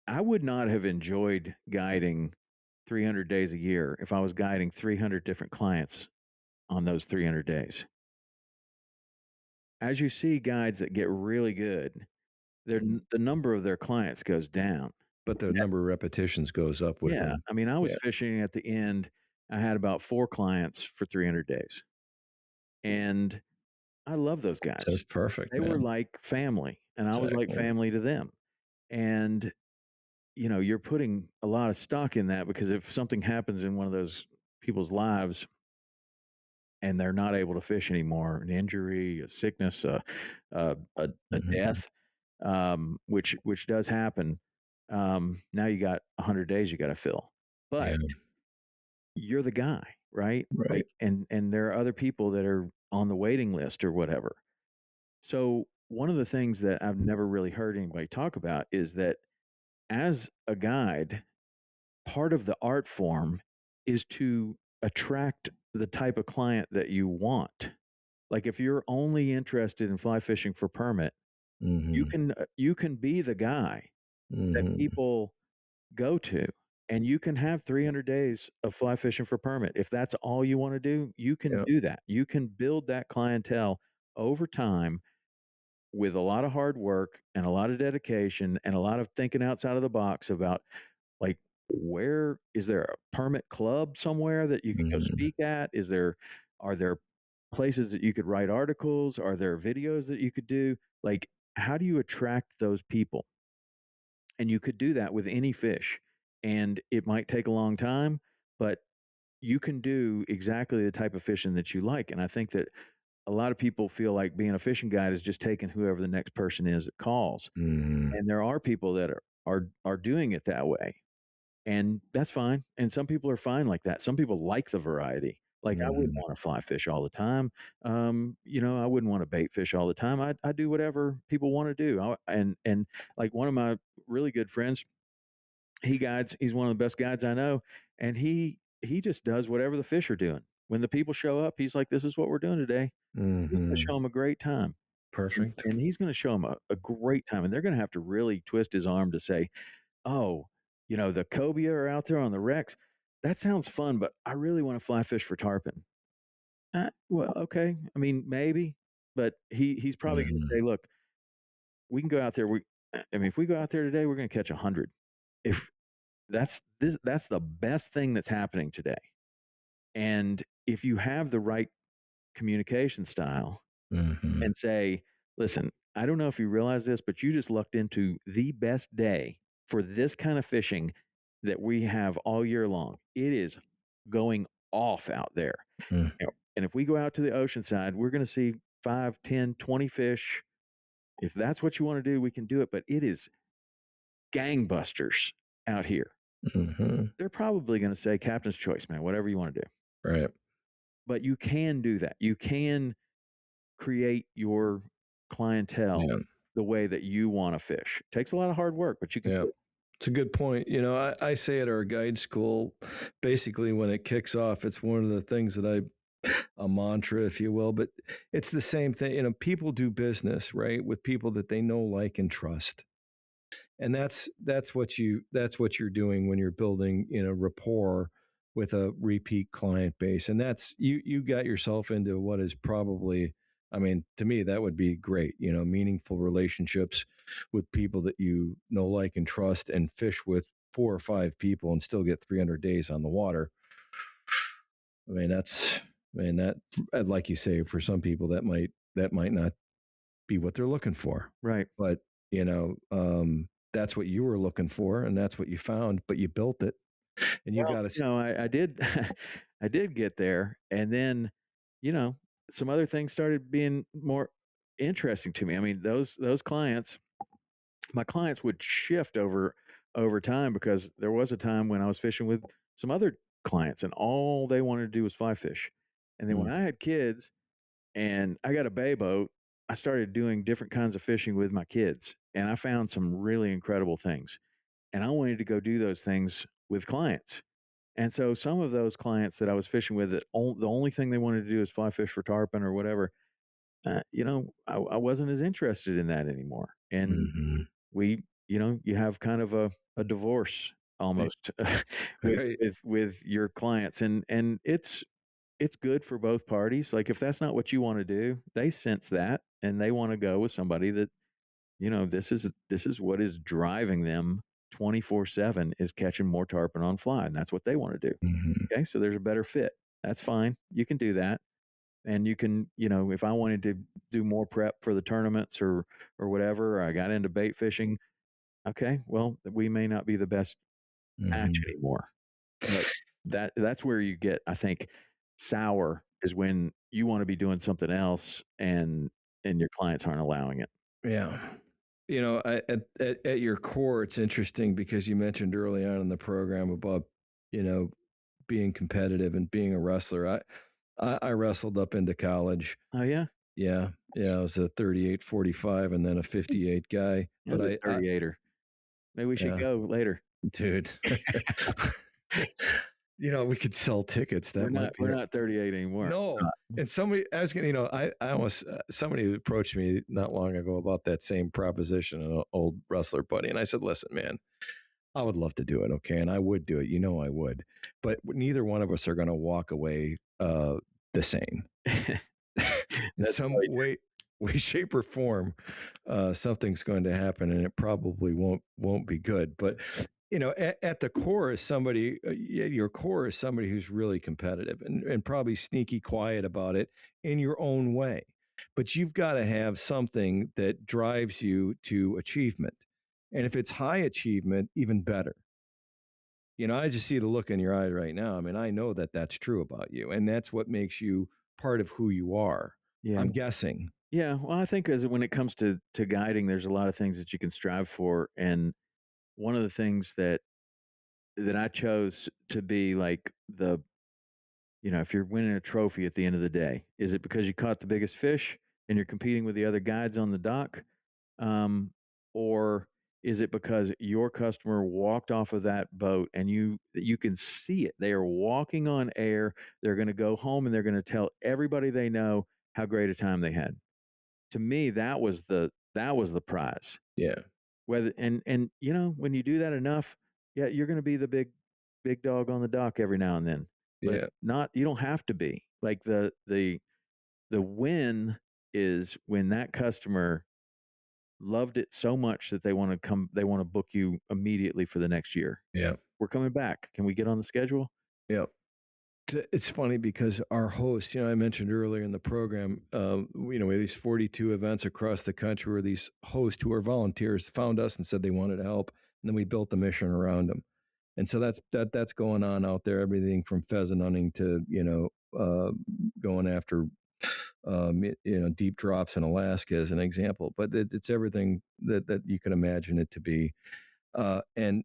I would not have enjoyed guiding 300 days a year if I was guiding 300 different clients on those 300 days. As you see guides that get really good, the number of their clients goes down. But the number of repetitions goes up with them. I mean, I was fishing at the end. I had about 4 clients for 300 days. And I love those guys. That's perfect. They were like family, and I was like family to them. And, you're putting a lot of stock in that, because if something happens in one of those people's lives and they're not able to fish anymore, an injury, a sickness, a death, which does happen, now you got 100 days you got to fill. But you're the guy, right? Right. Like, and there are other people that are on the waiting list or whatever. So one of the things that I've never really heard anybody talk about is that as a guide, part of the art form is to attract the type of client that you want. Like if you're only interested in fly fishing for permit, you can be the guy that people go to, and you can have 300 days of fly fishing for permit. If that's all you want to do, you can Yep. do that. You can build that clientele over time with a lot of hard work and a lot of dedication and a lot of thinking outside of the box about, like, where is there a permit club somewhere that you could go speak at? Are there places that you could write articles? Are there videos that you could do? Like, how do you attract those people? And you could do that with any fish. And it might take a long time, but you can do exactly the type of fishing that you like. And I think that a lot of people feel like being a fishing guide is just taking whoever the next person is that calls. And there are people that are doing it that way. And that's fine. And some people are fine like that. Some people like the variety. Like I wouldn't want to fly fish all the time. I wouldn't want to bait fish all the time. I do whatever people want to do. And like one of my really good friends, he guides. He's one of the best guides I know, and he just does whatever the fish are doing. When the people show up, he's like, "This is what we're doing today." He's going to show them a great time. Perfect. And he's going to show them a great time, and they're going to have to really twist his arm to say, "Oh, the cobia are out there on the wrecks. That sounds fun, but I really want to fly fish for tarpon." Well, okay. I mean, maybe, but he's probably going to say, "Look, we can go out there. If we go out there today, we're going to catch 100. If that's the best thing that's happening today. And if you have the right communication style and say, listen, I don't know if you realize this, but you just lucked into the best day for this kind of fishing that we have all year long. It is going off out there. And if we go out to the ocean side, we're going to see 5, 10, 20 fish. If that's what you want to do, we can do it. But it is gangbusters out here." They're probably going to say captain's choice, man, whatever you want to do. Right. But you can do that. You can create your clientele the way that you want to fish. It takes a lot of hard work, but you can do it. It's a good point. I say at our guide school, basically when it kicks off, it's one of the things that a mantra, if you will, but it's the same thing. People do business, right, with people that they know, like, and trust. And that's what you're doing when you're building, rapport with a repeat client base. And that's, you got yourself into what is probably, to me, that would be great, meaningful relationships with people that you know, like, and trust, and fish with 4 or 5 people and still get 300 days on the water. That, like you say, for some people that might not be what they're looking for. Right. But, that's what you were looking for, and that's what you found, but you built it, and you got to. I did, I did get there, and then, some other things started being more interesting to me. I mean, those clients, my clients would shift over time, because there was a time when I was fishing with some other clients, and all they wanted to do was fly fish. And then when I had kids, and I got a bay boat, I started doing different kinds of fishing with my kids, and I found some really incredible things. And I wanted to go do those things with clients. And so some of those clients that I was fishing with, the only thing they wanted to do is fly fish for tarpon or whatever, I wasn't as interested in that anymore. And you have kind of a divorce almost with your clients, and it's good for both parties. Like if that's not what you want to do, they sense that, and they want to go with somebody that, this is what is driving them 24/7, is catching more tarpon on fly, and that's what they want to do. Okay, so there's a better fit. That's fine. You can do that, and you can, if I wanted to do more prep for the tournaments or whatever, or I got into bait fishing. Okay, well, we may not be the best match anymore. But that's where you get, I think, sour, is when you want to be doing something else and your clients aren't allowing it. Yeah. At your core, it's interesting because you mentioned early on in the program about, being competitive and being a wrestler. I wrestled up into college. Oh, yeah? Yeah. I was a 38-45 and then a 58 guy. But I was a 38er. Maybe we should go later. dude. We could sell tickets. That we're not 38 anymore. No. And somebody asking, I almost, somebody approached me not long ago about that same proposition, an old wrestler buddy. And I said, listen, man, I would love to do it. Okay. And I would do it. I would, but neither one of us are going to walk away the same in some way, shape or form. Something's going to happen and it probably won't be good. But at the core is somebody, your core is somebody who's really competitive and probably sneaky quiet about it in your own way. But you've got to have something that drives you to achievement. And if it's high achievement, even better. I just see the look in your eye right now. I mean, I know that that's true about you. And that's what makes you part of who you are. Yeah. I'm guessing. Yeah. Well, I think when it comes to guiding, there's a lot of things that you can strive for. And one of the things that I chose to be like if you're winning a trophy at the end of the day, is it because you caught the biggest fish and you're competing with the other guides on the dock? Or is it because your customer walked off of that boat and you can see it? They are walking on air. They're going to go home and they're going to tell everybody they know how great a time they had. To me, that was the prize. Yeah. Whether and when you do that enough, yeah, you're going to be the big dog on the dock every now and then. But you don't have to be. Like the win is when that customer loved it so much that they want to book you immediately for the next year. Yeah. We're coming back. Can we get on the schedule? Yeah. It's funny because our host, I mentioned earlier in the program, we have these 42 events across the country where these hosts who are volunteers found us and said they wanted to help. And then we built a mission around them. And so that's going on out there, everything from pheasant hunting to, going after, deep drops in Alaska as an example. But it's everything that you can imagine it to be. And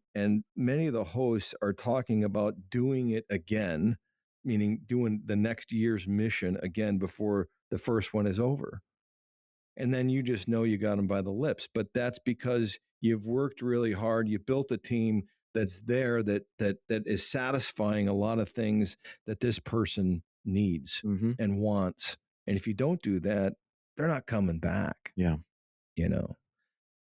many of the hosts are talking about doing it again, meaning doing the next year's mission again before the first one is over. And then you just know you got them by the lips. But that's because you've worked really hard. You built a team that's there that is satisfying a lot of things that this person needs and wants. And if you don't do that, they're not coming back. Yeah.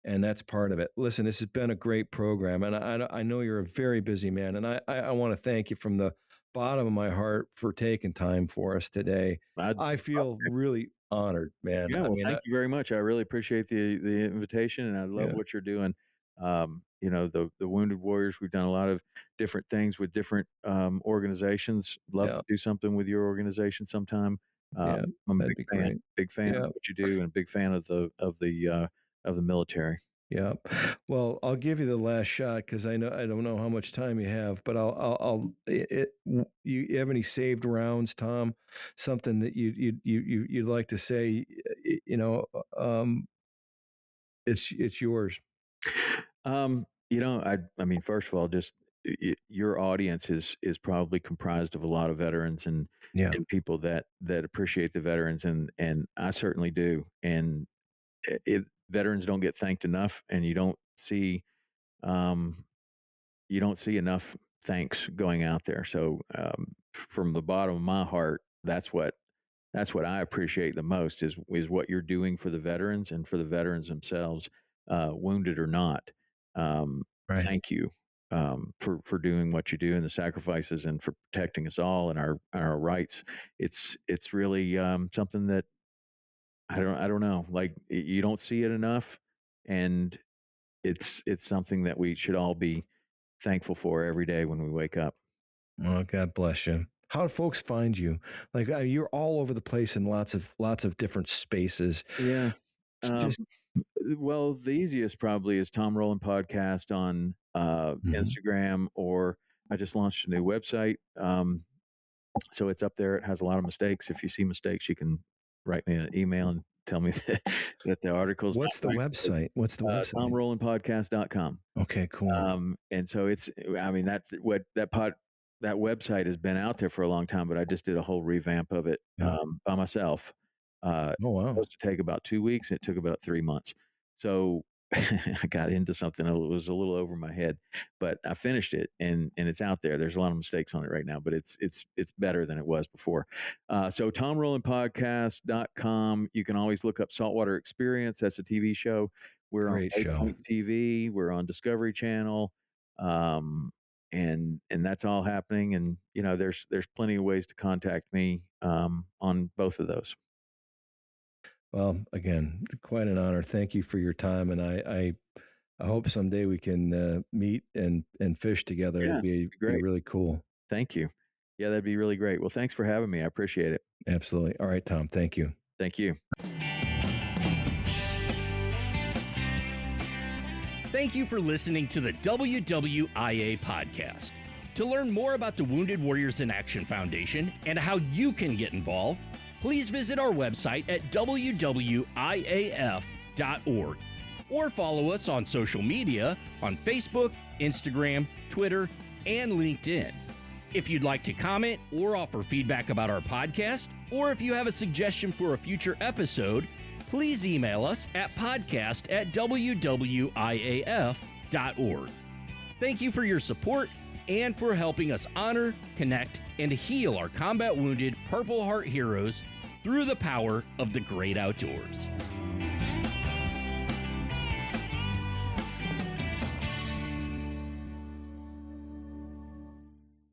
And that's part of it. Listen, this has been a great program. And I know you're a very busy man. And I want to thank you from the bottom of my heart for taking time for us today. I feel really honored, man. Yeah, well, thank you very much. I really appreciate the invitation, and I love what you're doing. The Wounded Warriors, we've done a lot of different things with different organizations. Love to do something with your organization sometime. I'm a big fan of what you do, and a big fan of the military. Yeah. Well, I'll give you the last shot because I don't know how much time you have, but you have any saved rounds, Tom? Something that you'd like to say? It's yours. I mean, first of all, just your audience is probably comprised of a lot of veterans and people that appreciate the veterans, and I certainly do. And veterans don't get thanked enough, and you don't see enough thanks going out there. So from the bottom of my heart, that's what I appreciate the most is what you're doing for the veterans and for the veterans themselves, wounded or not. Right. Thank you for doing what you do and the sacrifices and for protecting us all and our rights. It's really something that I don't know. Like you don't see it enough, and it's something that we should all be thankful for every day when we wake up. Well, God bless you. How do folks find you? Like you're all over the place in lots of different spaces. Yeah. Well, the easiest probably is Tom Rowland Podcast on Instagram, or I just launched a new website. So it's up there. It has a lot of mistakes. If you see mistakes, you can write me an email and tell me that the article's What's the website? What's the website? TomRowlandPodcast.com. Okay, cool. And so that's what that website has been out there for a long time, but I just did a whole revamp of it by myself. Oh, wow. It was supposed to take about 2 weeks. It took about 3 months. So I got into something that was a little over my head, but I finished it, and it's out there. There's a lot of mistakes on it right now, but it's better than it was before. So TomRowlandPodcast.com. You can always look up Saltwater Experience. That's a TV show. We're Great on show. TV. We're on Discovery Channel, and that's all happening. And there's plenty of ways to contact me on both of those. Well, again, quite an honor. Thank you for your time, and I hope someday we can meet and fish together. Yeah, It'd be really cool. Thank you. Yeah, that'd be really great. Well, thanks for having me. I appreciate it. Absolutely. All right, Tom. Thank you. Thank you. Thank you for listening to the WWIA Podcast. To learn more about the Wounded Warriors in Action Foundation and how you can get involved, please visit our website at WWIAF.org or follow us on social media on Facebook, Instagram, Twitter, and LinkedIn. If you'd like to comment or offer feedback about our podcast, or if you have a suggestion for a future episode, please email us at podcast@WWIAF.org. Thank you for your support and for helping us honor, connect, and heal our combat wounded Purple Heart heroes through the power of the great outdoors.